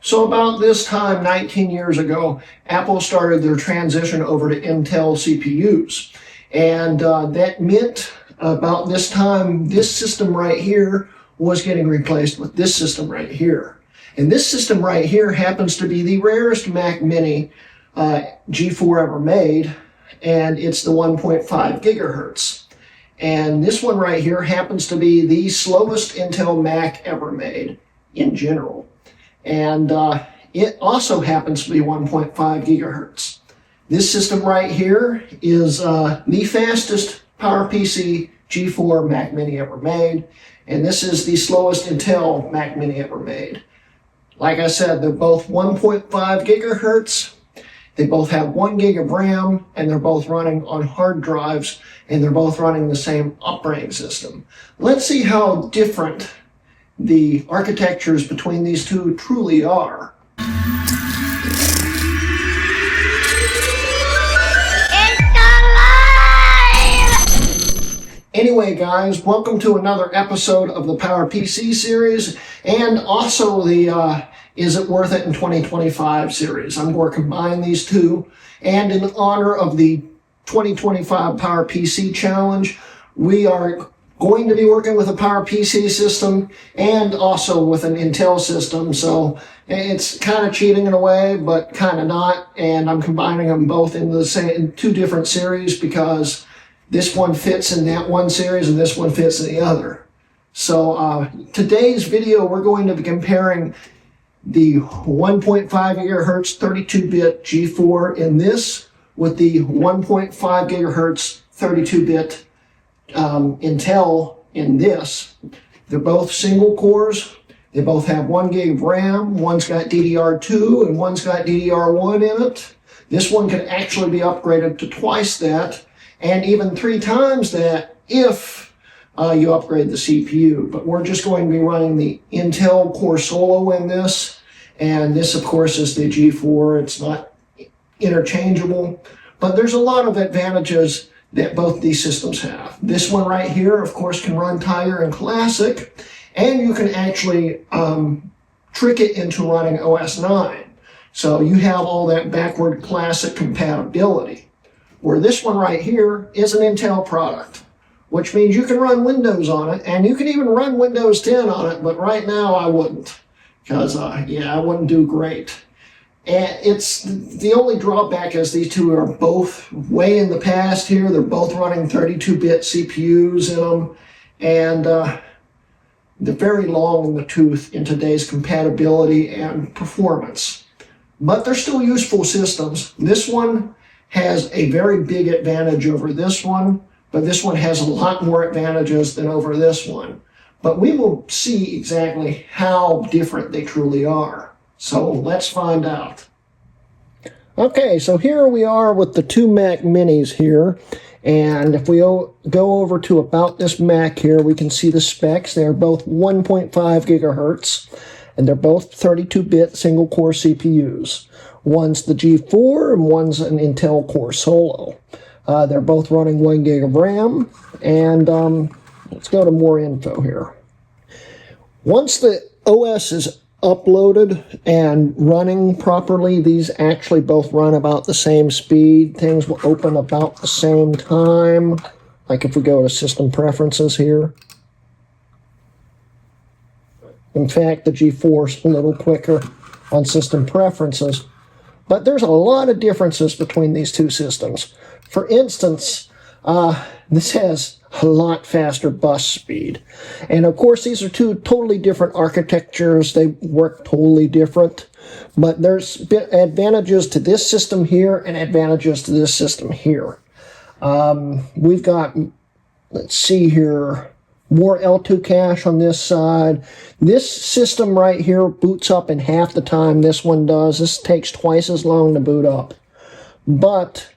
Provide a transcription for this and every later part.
So about this time, 19 years ago, Apple started their transition over to Intel CPUs. And that meant about this time, this system right here was getting replaced with this system right here. And this system right here happens to be the rarest Mac Mini G4 ever made, and it's the 1.5 gigahertz. And this one right here happens to be the slowest Intel Mac ever made in general. And it also happens to be 1.5 gigahertz. This system right here is the fastest PowerPC G4 Mac Mini ever made, and this is the slowest Intel Mac Mini ever made. Like I said, they're both 1.5 gigahertz, they both have 1 gig of RAM, and they're both running on hard drives, and they're both running the same operating system. Let's see how different the architectures between these two truly are. Anyway, guys, welcome to another episode of the PowerPC series, and also the Is It Worth It in 2025 series. I'm going to combine these two, and in honor of the 2025 PowerPC Challenge, we are going to be working with a PowerPC system and also with an Intel system, so it's kind of cheating in a way, but kind of not, and I'm combining them both in the same two different series because this one fits in that one series and this one fits in the other. So today's video, we're going to be comparing the 1.5 gigahertz 32-bit G4 in this with the 1.5 gigahertz 32-bit Intel in this. They're both single cores. They both have 1 gig of RAM. One's got DDR2 and one's got DDR1 in it. This one can actually be upgraded to twice that, and even 3 times that if you upgrade the CPU. But we're just going to be running the Intel Core Solo in this, and this of course is the G4. It's not interchangeable, but there's a lot of advantages that both these systems have. This one right here, of course, can run Tiger and Classic, and you can actually trick it into running OS 9. So you have all that backward classic compatibility. Where this one right here is an Intel product, which means you can run Windows on it, and you can even run Windows 10 on it, but right now I wouldn't, because yeah, I wouldn't do great. And it's the only drawback is these two are both way in the past here. They're both running 32-bit CPUs in them, and they're very long in the tooth in today's compatibility and performance. But they're still useful systems. This one has a very big advantage over this one, but this one has a lot more advantages than over this one. But we will see exactly how different they truly are. So let's find out. Okay, so here we are with the two Mac Minis here. And if we go over to About This Mac here, we can see the specs. They're both 1.5 gigahertz, and they're both 32-bit single-core CPUs. One's the G4 and one's an Intel Core Solo. They're both running 1 gig of RAM, and let's go to more info here. Once the OS is uploaded and running properly, these actually both run about the same speed. Things will open about the same time. Like if we go to System Preferences here. In fact, the G4 is a little quicker on System Preferences. But there's a lot of differences between these two systems. For instance, this has a lot faster bus speed. And of course, these are two totally different architectures. They work totally different. But there's advantages to this system here and advantages to this system here. We've got, let's see here, more L2 cache on this side. This system right here boots up in half the time this one does. This takes twice as long to boot up. But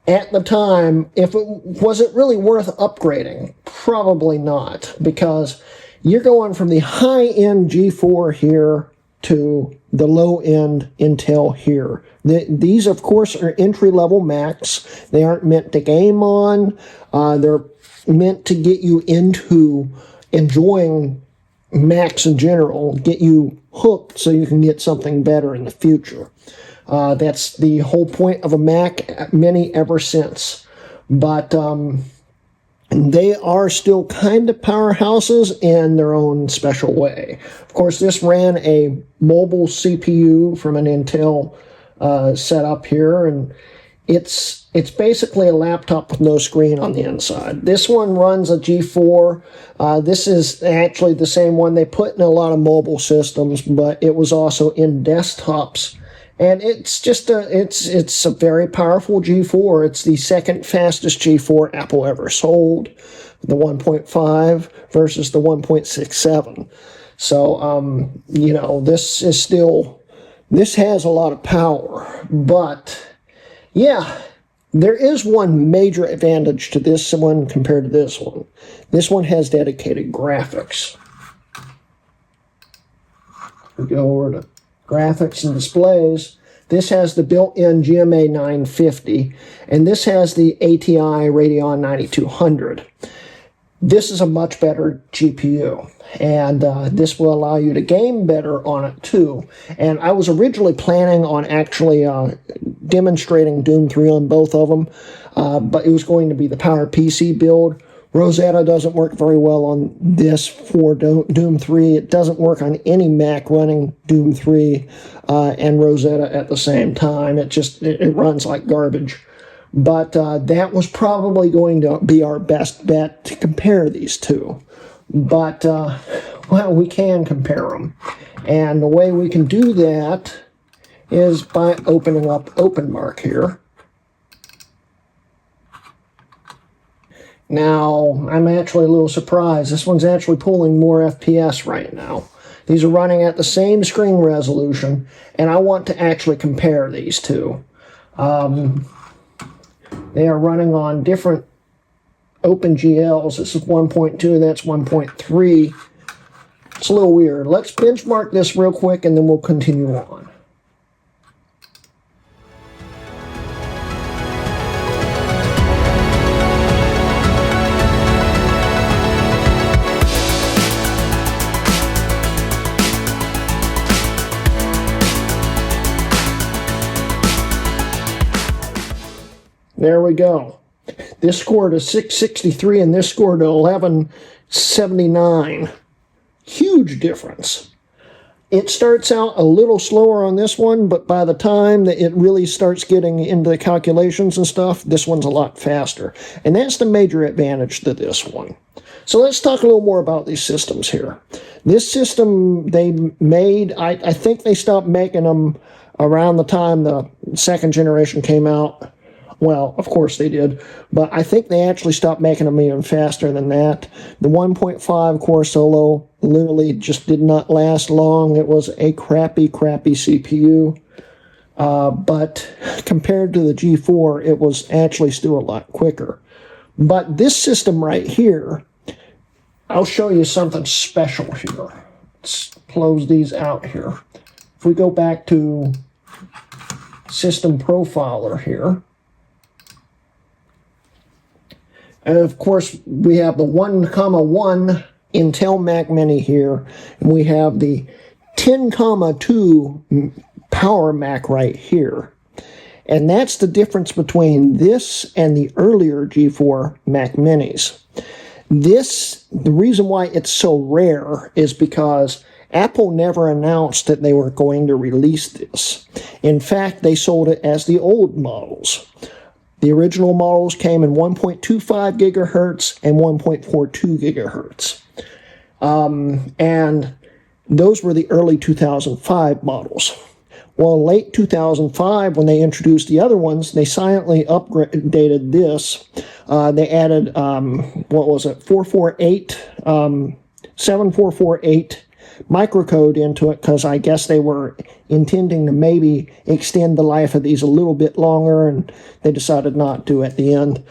at the time, was it really worth upgrading? Probably not, because you're going from the high-end G4 here to the low-end Intel here. These, of course, are entry-level Macs. They aren't meant to game on. They're meant to get you into enjoying Macs in general, get you hooked so you can get something better in the future. That's the whole point of a Mac Mini ever since. But they are still kind of powerhouses in their own special way. Of course, this ran a mobile CPU from an Intel setup here, and it's basically a laptop with no screen on the inside. This one runs a G4. This is actually the same one they put in a lot of mobile systems, but it was also in desktops. And it's just it's a very powerful G4. It's the second fastest G4 Apple ever sold, the 1.5 versus the 1.67. So, you know, this has a lot of power. But, yeah, there is one major advantage to this one compared to this one. This one has dedicated graphics. We go over to graphics and displays. This has the built-in GMA 950, and this has the ATI Radeon 9200. This is a much better GPU, and this will allow you to game better on it too. And I was originally planning on actually demonstrating Doom 3 on both of them, but it was going to be the PowerPC build. Rosetta doesn't work very well on this for Doom 3. It doesn't work on any Mac running Doom 3 and Rosetta at the same time. It runs like garbage. But that was probably going to be our best bet to compare these two. But, well, we can compare them. And the way we can do that is by opening up OpenMark here. Now, I'm actually a little surprised. This one's actually pulling more FPS right now. These are running at the same screen resolution, and I want to actually compare these two. They are running on different OpenGLs. This is 1.2, that's 1.3. It's a little weird. Let's benchmark this real quick, and then we'll continue on. There we go. This scored a 663 and this scored a 1179. Huge difference. It starts out a little slower on this one, but by the time that it really starts getting into the calculations and stuff, this one's a lot faster. And that's the major advantage to this one. So let's talk a little more about these systems here. This system they made, I think they stopped making them around the time the second generation came out. Well, of course they did, but I think they actually stopped making them even faster than that. The 1.5 Core Solo literally just did not last long. It was a crappy CPU. But compared to the G4, it was actually still a lot quicker. But this system right here, I'll show you something special here. Let's close these out here. If we go back to System Profiler here, and of course, we have the 1,1 Intel Mac Mini here, and we have the 10,2 Power Mac right here. And that's the difference between this and the earlier G4 Mac Minis. The reason why it's so rare is because Apple never announced that they were going to release this. In fact, they sold it as the old models. The original models came in 1.25 gigahertz and 1.42 gigahertz. And those were the early 2005 models. Well, late 2005, when they introduced the other ones, they silently updated this. They added, 7448 microcode into it, because I guess they were intending to maybe extend the life of these a little bit longer, and they decided not to at the end.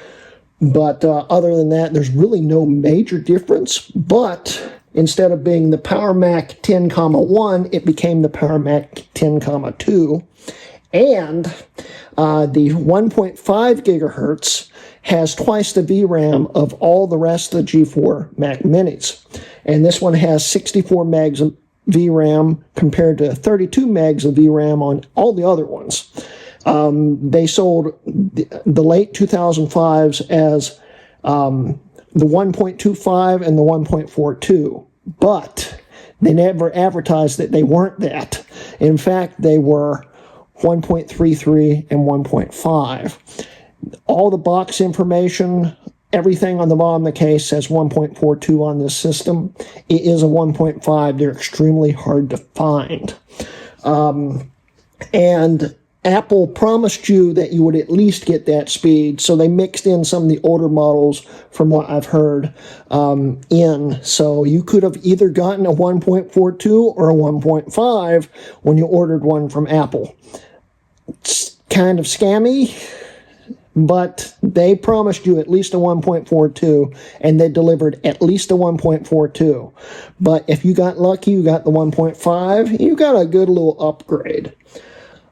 But other than that, there's really no major difference. But instead of being the Power Mac 10,1, it became the Power Mac 10,2. And the 1.5 gigahertz has twice the VRAM of all the rest of the G4 Mac Minis. And this one has 64 megs of VRAM compared to 32 megs of VRAM on all the other ones. They sold the late 2005s as the 1.25 and the 1.42, but they never advertised that they weren't that. In fact, they were 1.33 and 1.5. All the box information, everything on the bottom of the case says 1.42 on this system. It is a 1.5. They're extremely hard to find. And Apple promised you that you would at least get that speed, so they mixed in some of the older models from what I've heard in. So you could have either gotten a 1.42 or a 1.5 when you ordered one from Apple. It's kind of scammy, but they promised you at least a 1.42, and they delivered at least a 1.42. But if you got lucky, you got the 1.5, you got a good little upgrade.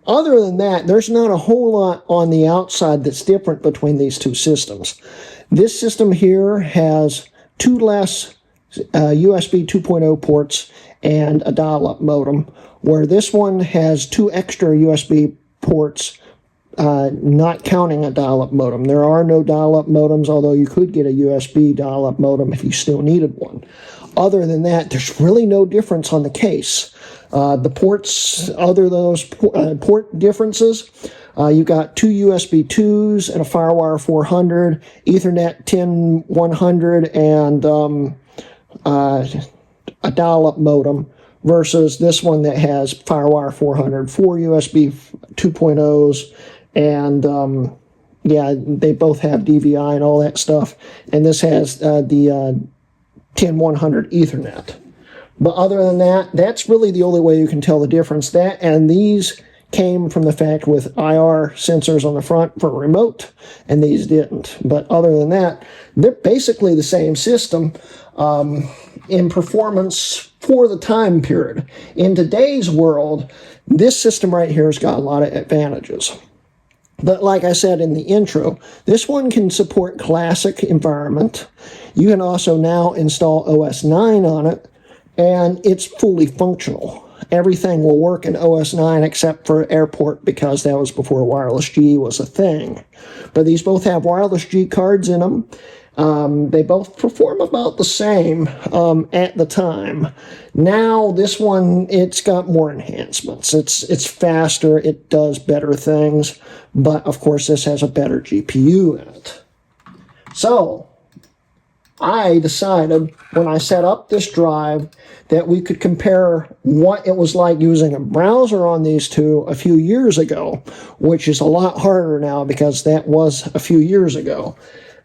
Other than that, there's not a whole lot on the outside that's different between these two systems. This system here has 2 less USB 2.0 ports and a dial-up modem, where this one has 2 extra USB ports, not counting a dial-up modem. There are no dial-up modems, although you could get a USB dial-up modem if you still needed one. Other than that, there's really no difference on the case. The ports, other than those port differences, you got 2 USB 2s and a FireWire 400, Ethernet 10100, and a dial-up modem, versus this one that has FireWire 400, 4 USB 2.0s, and yeah, they both have DVI and all that stuff. And this has the 10100 Ethernet. But other than that, that's really the only way you can tell the difference. That and these came from the fact with IR sensors on the front for remote, and these didn't. But other than that, they're basically the same system in performance for the time period. In today's world, this system right here has got a lot of advantages. But like I said in the intro, this one can support classic environment. You can also now install OS 9 on it, and it's fully functional. Everything will work in OS 9 except for Airport, because that was before Wireless G was a thing. But these both have Wireless G cards in them. They both perform about the same at the time. Now this one, it's got more enhancements. It's faster, it does better things, but of course this has a better GPU in it. So I decided when I set up this drive that we could compare what it was like using a browser on these two a few years ago, which is a lot harder now because that was a few years ago.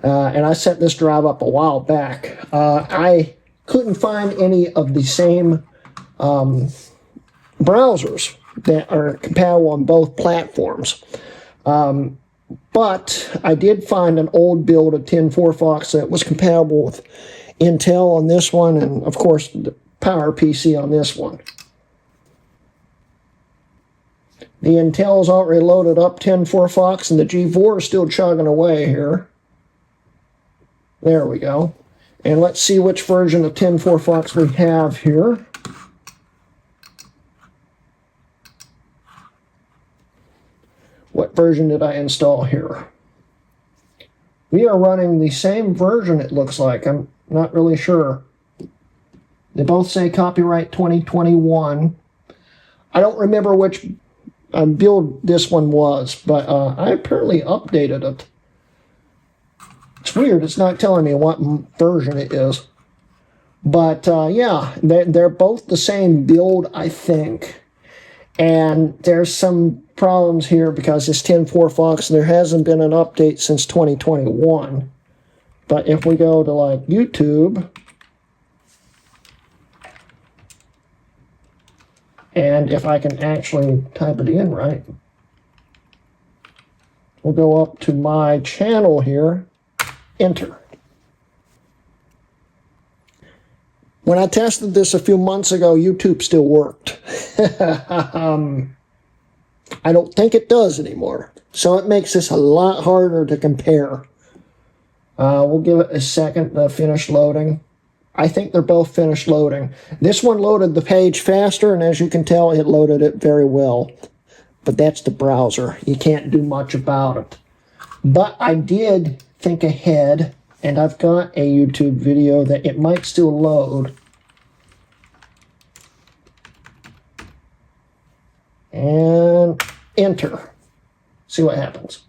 And I set this drive up a while back. I couldn't find any of the same browsers that are compatible on both platforms. But I did find an old build of 10.4 Fox that was compatible with Intel on this one, and of course the PowerPC on this one. The Intel's already loaded up 10.4 Fox, and the G4 is still chugging away here. There we go. And let's see which version of 10.4 Fox we have here. What version did I install here? We are running the same version, it looks like. I'm not really sure. They both say copyright 2021. I don't remember which build this one was, but I apparently updated it. It's weird, it's not telling me what version it is. But yeah, they're both the same build, I think. And there's some problems here because it's 10.4 Fox, there hasn't been an update since 2021. But if we go to like YouTube, and if I can actually type it in right, we'll go up to my channel here, enter. When I tested this a few months ago, YouTube still worked. I don't think it does anymore. So it makes this a lot harder to compare. We'll give it a second to finish loading. I think they're both finished loading. This one loaded the page faster, and as you can tell, it loaded it very well. But that's the browser. You can't do much about it. But I did think ahead, and I've got a YouTube video that it might still load. And enter. See what happens.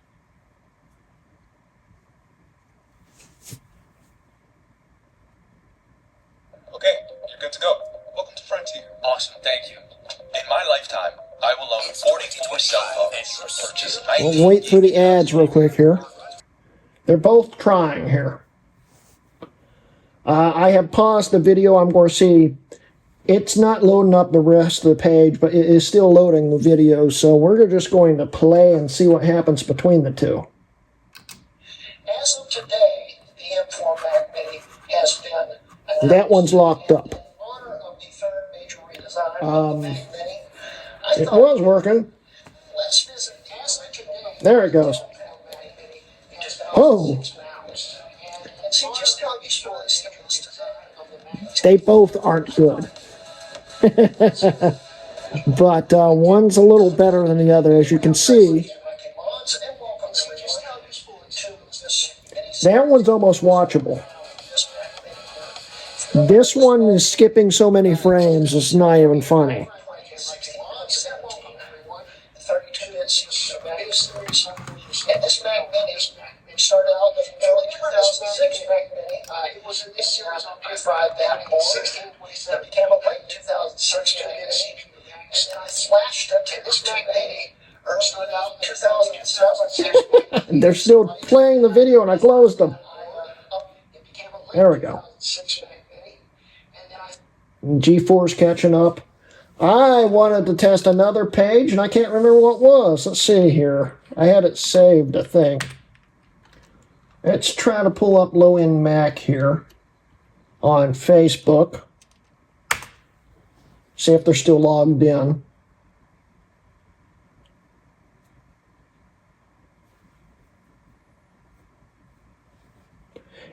Okay, you're good to go. Welcome to Frontier. Awesome, thank you. In my lifetime, I will own 42 cell phones or purchase 90. We'll wait for the ads real quick here. They're both trying here. I have paused the video. I'm going to see. It's not loading up the rest of the page, but it is still loading the video. So we're just going to play and see what happens between the two. As of today, the M4 Mac Mini has been... That one's locked up. In honor of the third major redesign of the Mac Mini, I It thought, was working. let's visit as of today. There it goes. Oh. And see just how useful this is today of the Mac. They both aren't good. But one's a little better than the other, as you can see. That one's almost watchable. This one is skipping so many frames, it's not even funny. And this Mac Mini started out with an early 2006 Mac Mini. It was in this series on P5 that became a late 2006 Mac Mini. And I flashed it to this Mac Mini. Started out in 2007. They're still playing the video and I closed them. There we go. G4's catching up. I wanted to test another page and I can't remember what it was. Let's see here. I had it saved, I think. Let's try to pull up low-end Mac here on Facebook. See if they're still logged in.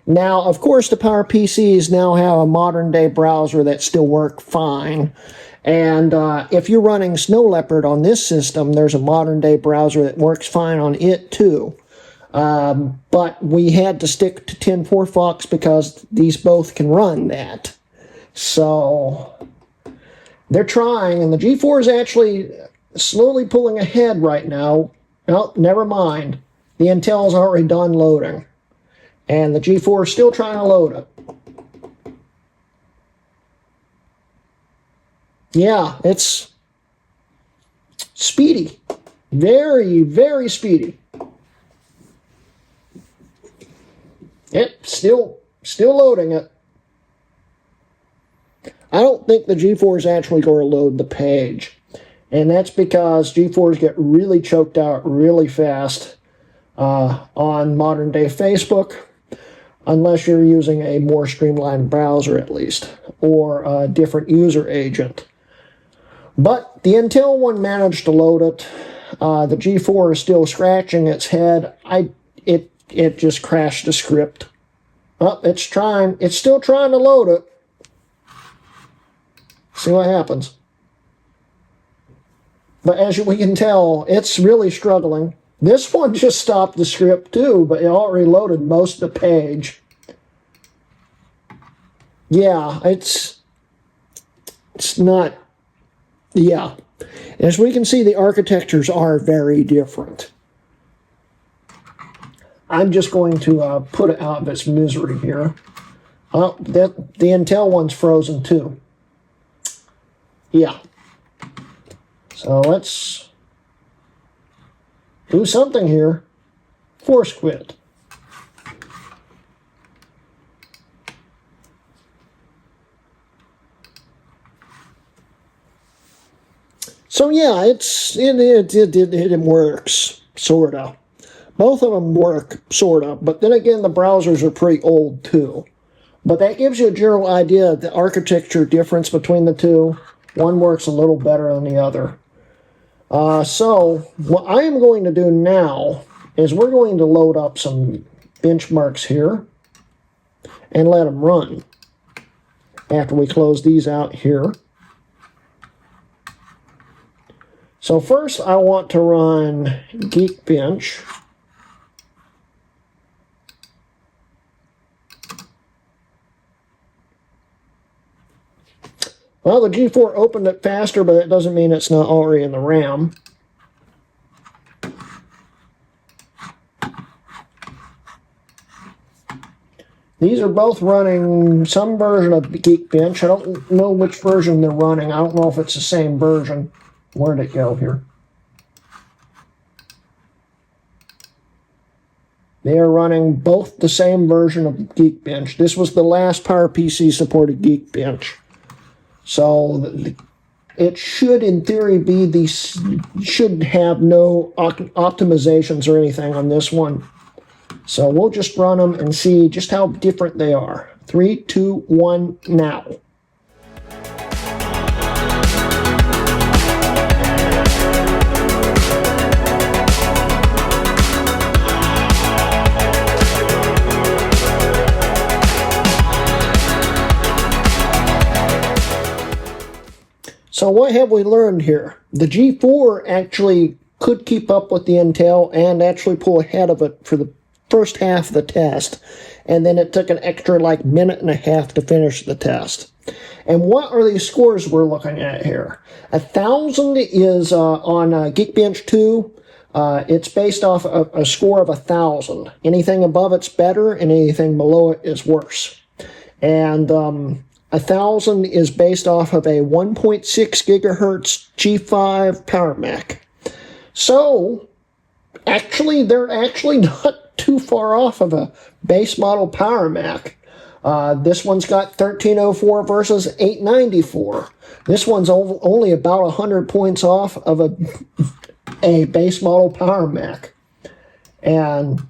Now, of course, the PowerPCs now have a modern-day browser that still works fine. And if you're running Snow Leopard on this system, there's a modern-day browser that works fine on it, too. But we had to stick to 10.4 Fox because these both can run that. So they're trying, and the G4 is actually slowly pulling ahead right now. Oh, never mind. The Intel's already done loading. And the G4 is still trying to load it. Yeah, it's speedy. Very, very speedy. Yep, still loading it. I don't think the G4 is actually going to load the page. And that's because G4s get really choked out really fast on modern-day Facebook, unless you're using a more streamlined browser at least, or a different user agent. But the Intel one managed to load it. The G4 is still scratching its head. It just crashed the script. Oh, it's trying. It's still trying to load it. See what happens. But as we can tell, it's really struggling. This one just stopped the script too, but it already loaded most of the page. Yeah, it's not... Yeah. As we can see, the architectures are very different. I'm just going to put it out of its misery here. Oh, the Intel one's frozen too. Yeah. So let's do something here. Force quit. So yeah, it works, sort of. Both of them work, sort of, but then again, the browsers are pretty old too. But that gives you a general idea of the architecture difference between the two. One works a little better than the other. So what I am going to do now is we're going to load up some benchmarks here and let them run after we close these out here. So first I want to run Geekbench. Well, the G4 opened it faster, but it doesn't mean it's not already in the RAM. These are both running some version of Geekbench. I don't know which version they're running. I don't know if it's the same version. Where'd it go here? They are running both the same version of Geekbench. This was the last PowerPC supported Geekbench. So it should, in theory, should have no optimizations or anything on this one. So we'll just run them and see just how different they are. 3, 2, 1, now. So what have we learned here? The G4 actually could keep up with the Intel and actually pull ahead of it for the first half of the test. And then it took an extra like minute and a half to finish the test. And what are these scores we're looking at here? 1,000 is on Geekbench 2. It's based off of a score of 1,000. Anything above it's better and anything below it is worse. And 1,000 is based off of a 1.6 gigahertz G5 Power Mac. So, actually, they're actually not too far off of a base model Power Mac. This one's got 1304 versus 894. This one's only about 100 points off of a base model Power Mac. And,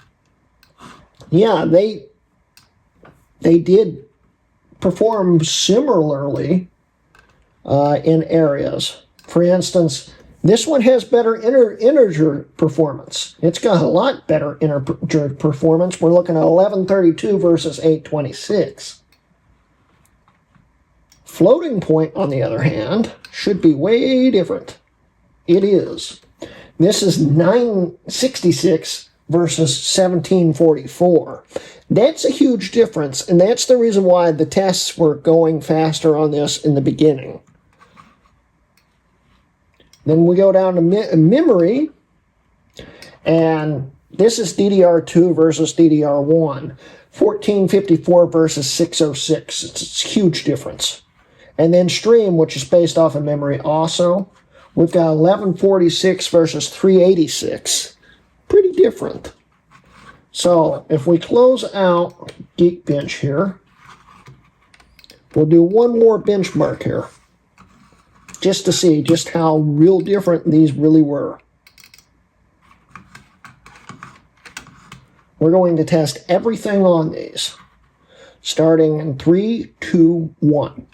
yeah, they did perform similarly in areas. For instance, this one has better integer performance. It's got a lot better integer performance. We're looking at 1132 versus 826. Floating point, on the other hand, should be way different. It is. This is 966 versus 1744. That's a huge difference, and that's the reason why the tests were going faster on this in the beginning. Then we go down to memory, and this is DDR2 versus DDR1. 1454 versus 606. It's a huge difference. And then stream, which is based off of memory also. We've got 1146 versus 386. Pretty different. So if we close out Geekbench here, we'll do one more benchmark here, just to see just how real different these really were. We're going to test everything on these, starting in 3, 2, 1.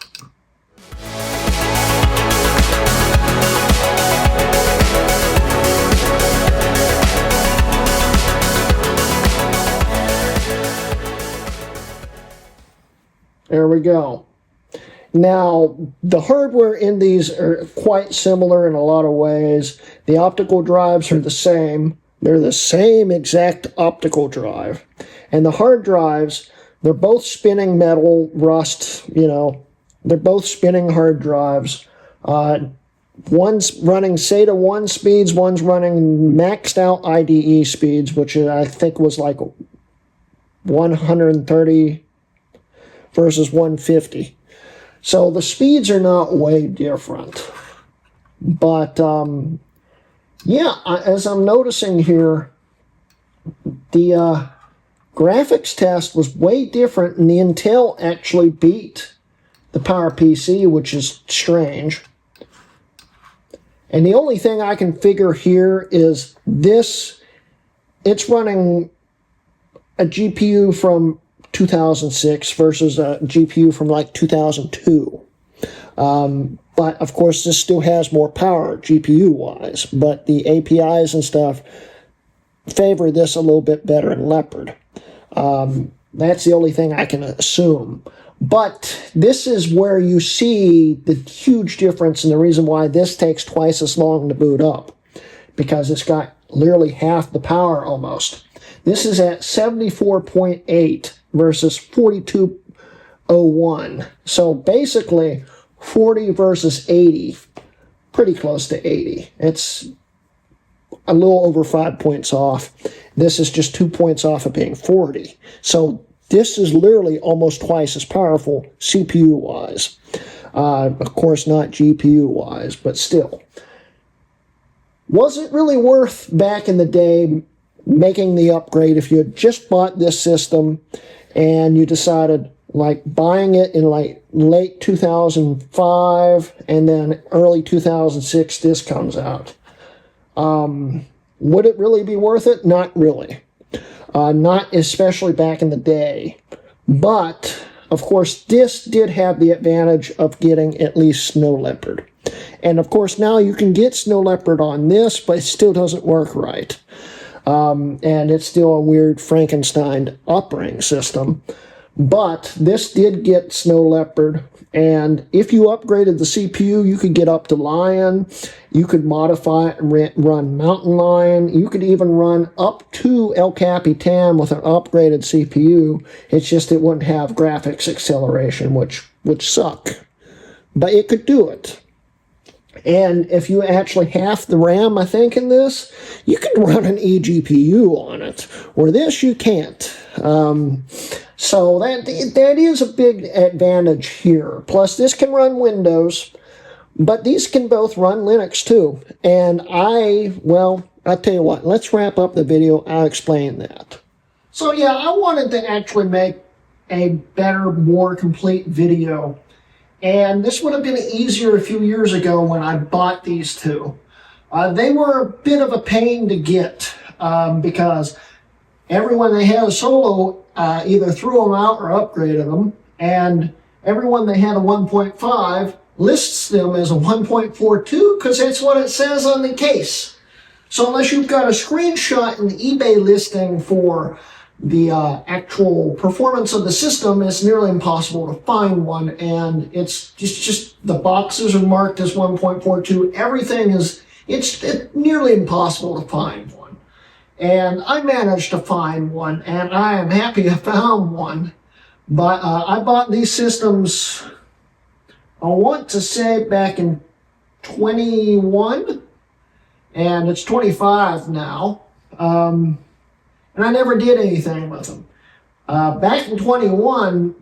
There we go. Now, the hardware in these are quite similar in a lot of ways. The optical drives are the same. They're the same exact optical drive. And the hard drives, they're both spinning metal, rust, they're both spinning hard drives. One's running SATA 1 speeds, one's running maxed out IDE speeds, which I think was like 130 versus 150. So the speeds are not way different. But, yeah, as I'm noticing here, the graphics test was way different, and the Intel actually beat the PowerPC, which is strange. And the only thing I can figure here is this, it's running a GPU from 2006 versus a GPU from like 2002. But of course this still has more power GPU wise, but the APIs and stuff favor this a little bit better in Leopard. That's the only thing I can assume. But this is where you see the huge difference and the reason why this takes twice as long to boot up, because it's got literally half the power almost. This is at 74.8 versus 42.01. So basically 40 versus 80, pretty close to 80. It's a little over 5 points off. This is just 2 points off of being 40. So this is literally almost twice as powerful CPU-wise. Of course, not GPU-wise, but still. Was it really worth, back in the day, making the upgrade if you had just bought this system and you decided, like, buying it in, like, late 2005 and then early 2006 this comes out? Would it really be worth it? Not really. Not especially back in the day. But, of course, this did have the advantage of getting at least Snow Leopard. And, of course, now you can get Snow Leopard on this, but it still doesn't work right. And it's still a weird Frankenstein upring system. But this did get Snow Leopard, and if you upgraded the CPU, you could get up to Lion, you could modify it and run Mountain Lion, you could even run up to El Capitan with an upgraded CPU. It's just it wouldn't have graphics acceleration, which would suck. But it could do it. And if you actually half the RAM, I think, in this, you can run an eGPU on it, where this you can't. So that is a big advantage here. Plus, this can run Windows, but these can both run Linux too. And I'll tell you what, let's wrap up the video. I'll explain that. So yeah, I wanted to actually make a better, more complete video. And this would have been easier a few years ago when I bought these two. They were a bit of a pain to get because everyone that had a Solo either threw them out or upgraded them, and everyone that had a 1.5 lists them as a 1.42 because that's what it says on the case. So unless you've got a screenshot in the eBay listing for the actual performance of the system, it's nearly impossible to find one, and it's just the boxes are marked as 1.42. Everything it's nearly impossible to find one. And I managed to find one, and I am happy I found one. But I bought these systems, I want to say back in 21, and it's 25 now. And I never did anything with them. Back in 21,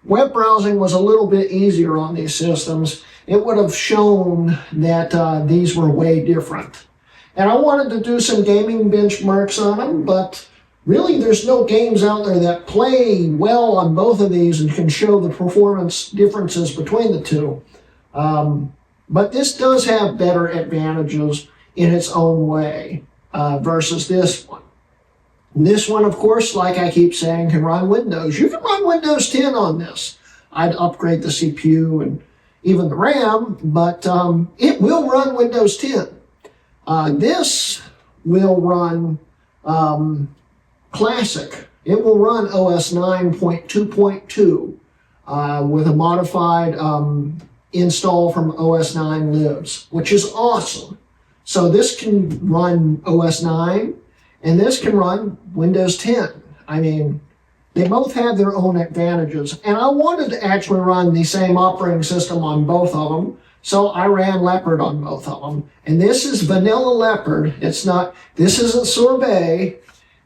web browsing was a little bit easier on these systems. It would have shown that these were way different. And I wanted to do some gaming benchmarks on them, but really there's no games out there that play well on both of these and can show the performance differences between the two. But this does have better advantages in its own way versus this one. This one, of course, like I keep saying, can run Windows. You can run Windows 10 on this. I'd upgrade the CPU and even the RAM, but it will run Windows 10. This will run Classic. It will run OS 9.2.2 with a modified install from OS 9 libs, which is awesome. So this can run OS 9, and this can run Windows 10. I mean, they both have their own advantages. And I wanted to actually run the same operating system on both of them, so I ran Leopard on both of them. And this is vanilla Leopard. This isn't Sorbet,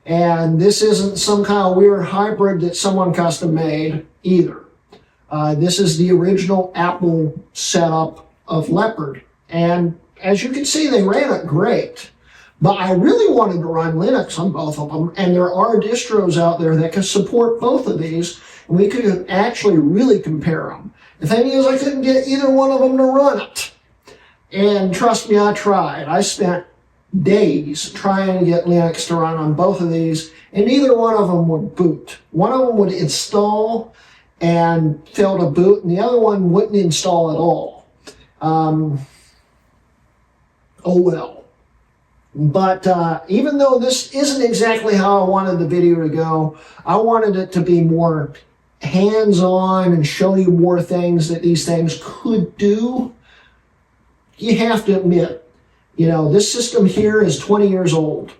and this isn't some kind of weird hybrid that someone custom made either. This is the original Apple setup of Leopard. And as you can see, they ran it great. But I really wanted to run Linux on both of them, and there are distros out there that can support both of these, and we could actually really compare them. The thing is, I couldn't get either one of them to run it. And trust me, I tried. I spent days trying to get Linux to run on both of these, and neither one of them would boot. One of them would install and fail to boot, and the other one wouldn't install at all. Oh well. But even though this isn't exactly how I wanted the video to go, I wanted it to be more hands-on and show you more things that these things could do. You have to admit, this system here is 20 years old,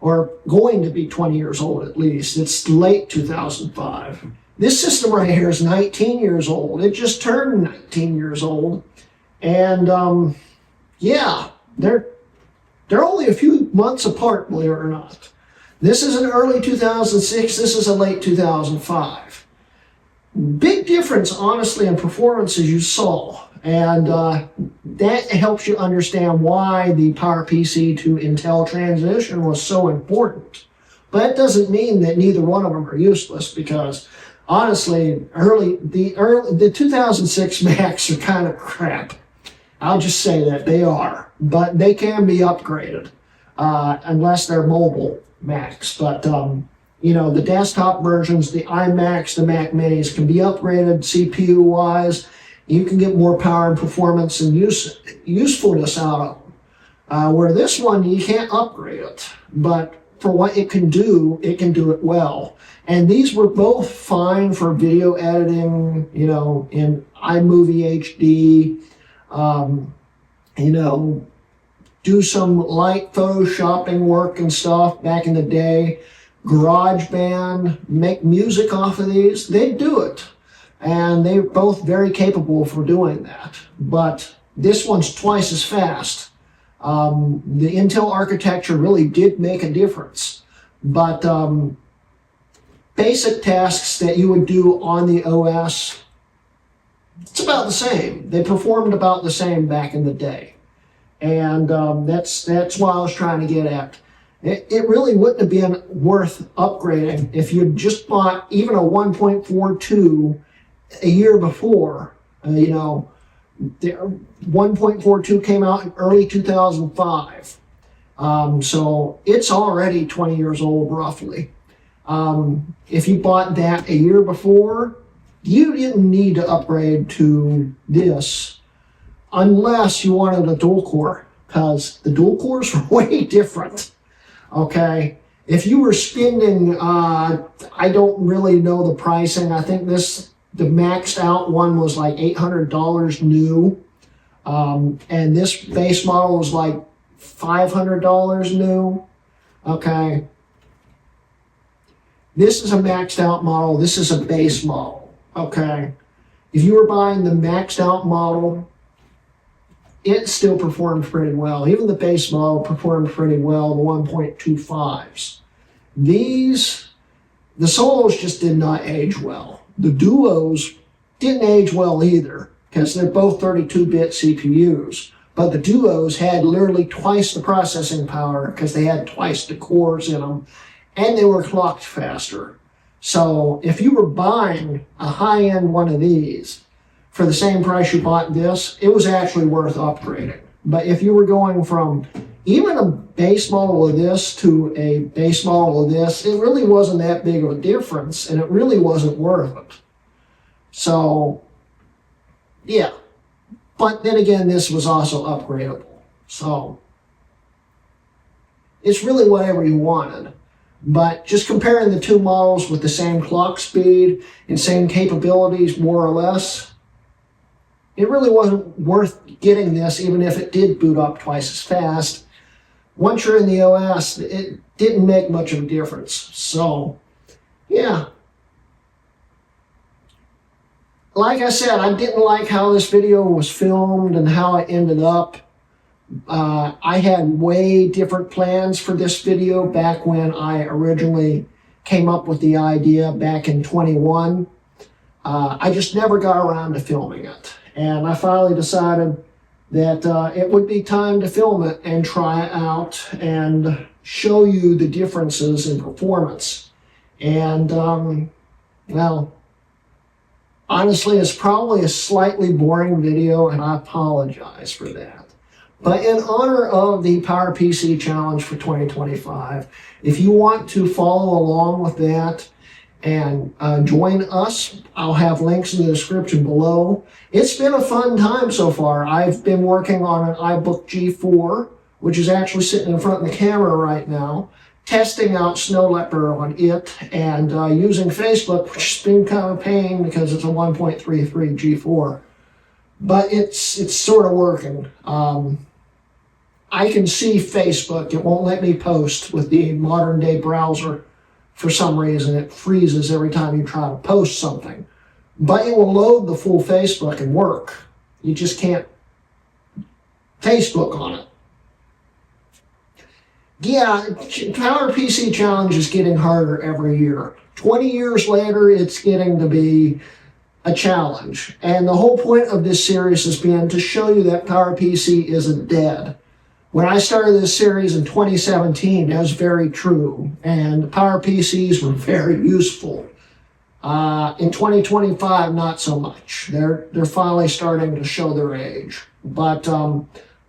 or going to be 20 years old at least. It's late 2005. This system right here is 19 years old. It just turned 19 years old. And yeah, they're only a few months apart, believe it or not. This is an early 2006. This is a late 2005. Big difference, honestly, in performance, as you saw. And that helps you understand why the PowerPC to Intel transition was so important. But that doesn't mean that neither one of them are useless, because honestly, the 2006 Macs are kind of crap. I'll just say that they are, but they can be upgraded unless they're mobile Macs. But the desktop versions, the iMacs, the Mac Minis can be upgraded CPU-wise. You can get more power and performance and usefulness out of them. Where this one, you can't upgrade it, but for what it can do it well. And these were both fine for video editing, in iMovie HD, do some light photoshopping work and stuff back in the day. GarageBand, make music off of these, they do it. And they're both very capable for doing that. But this one's twice as fast. The Intel architecture really did make a difference. But basic tasks that you would do on the OS, it's about the same. They performed about the same back in the day. And that's what I was trying to get at. It really wouldn't have been worth upgrading if you'd just bought even a 1.42 a year before. The 1.42 came out in early 2005. So it's already 20 years old, roughly. If you bought that a year before, you didn't need to upgrade to this unless you wanted a dual core, because the dual cores are way different. Okay, if you were spending, I don't really know the pricing. I think the maxed out one was like $800 new, and this base model was like $500 new. Okay, this is a maxed out model. This is a base model. Okay, if you were buying the maxed out model, it still performed pretty well. Even the base model performed pretty well, the 1.25s. The solos just did not age well. The duos didn't age well either, because they're both 32-bit CPUs. But the duos had literally twice the processing power, because they had twice the cores in them, and they were clocked faster. So if you were buying a high-end one of these, for the same price you bought this, it was actually worth upgrading. But if you were going from even a base model of this to a base model of this, it really wasn't that big of a difference, and it really wasn't worth it. So, yeah. But then again, this was also upgradable. So, it's really whatever you wanted. But just comparing the two models with the same clock speed and same capabilities, more or less, it really wasn't worth getting this, even if it did boot up twice as fast. Once you're in the OS, it didn't make much of a difference. So, yeah. Like I said, I didn't like how this video was filmed and how it ended up. I had way different plans for this video back when I originally came up with the idea back in 21. I just never got around to filming it. And I finally decided that it would be time to film it and try it out and show you the differences in performance. And, well, honestly, it's probably a slightly boring video, and I apologize for that. But in honor of the PowerPC Challenge for 2025, if you want to follow along with that, and join us. I'll have links in the description below. It's been a fun time so far. I've been working on an iBook G4, which is actually sitting in front of the camera right now, testing out Snow Leopard on it, and using Facebook, which has been kind of a pain because it's a 1.33 G4. But it's sort of working. I can see Facebook. It won't let me post with the modern day browser. For some reason, it freezes every time you try to post something. But it will load the full Facebook and work. You just can't Facebook on it. Yeah, PowerPC Challenge is getting harder every year. 20 years later, it's getting to be a challenge. And the whole point of this series has been to show you that PowerPC isn't dead. When I started this series in 2017, that was very true. And PowerPCs were very useful. In 2025, not so much. They're finally starting to show their age. But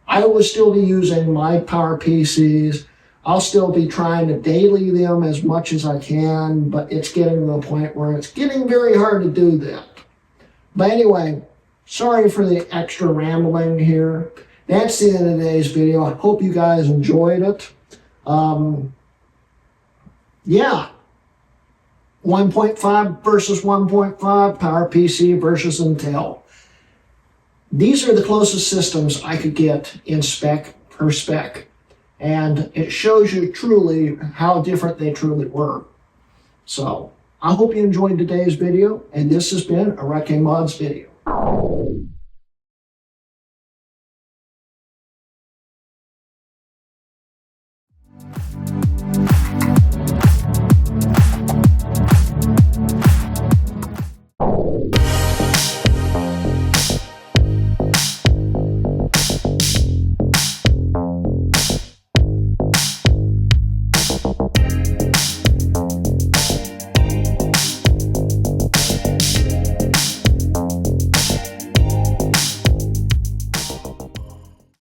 I will still be using my PowerPCs. I'll still be trying to daily them as much as I can, but it's getting to the point where it's getting very hard to do that. But anyway, sorry for the extra rambling here. That's the end of today's video. I hope you guys enjoyed it. Yeah. 1.5 versus 1.5, PowerPC versus Intel. These are the closest systems I could get in spec per spec. And it shows you truly how different they truly were. So, I hope you enjoyed today's video, and this has been a Hrutkay Mods video.